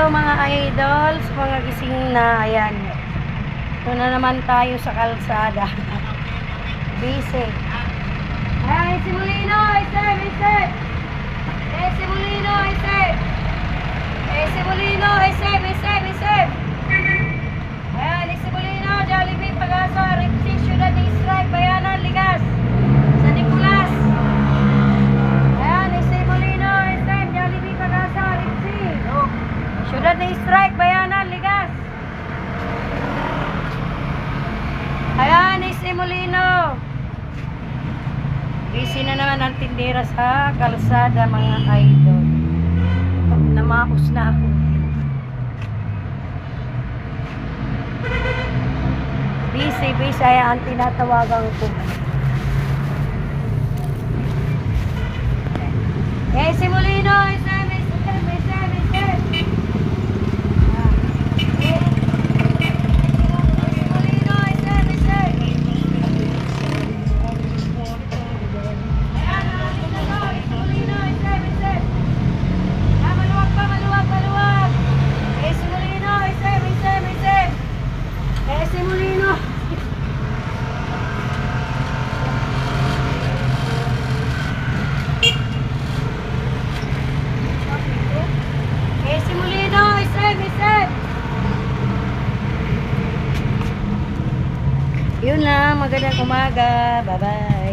Hello mga idols, mga gising na, ayan. Ito na naman tayo sa kalsada. Busy. Ay, si Molino, isip, isip. Si Molino, isip. Si Molino, isip, isip, isip. Ayan, si Molino, Jollibee, Pag-asa, Ripsi, Ciudad de Strike, Bayanan, Ligas, San Nicolas. Ayan, si Molino, isip, Jollibee, Pag-asa, Ripsi. Ciudad de Strike, Bayanan, Ligas. Ayan, si Molino. Busy na naman ang tindera sa kalsada, mga idol. Namaos na ako. Busy, busy. Ayan, tinatawagan ko. Si Molino, isip. Yun lang, magandang umaga. Bye-bye.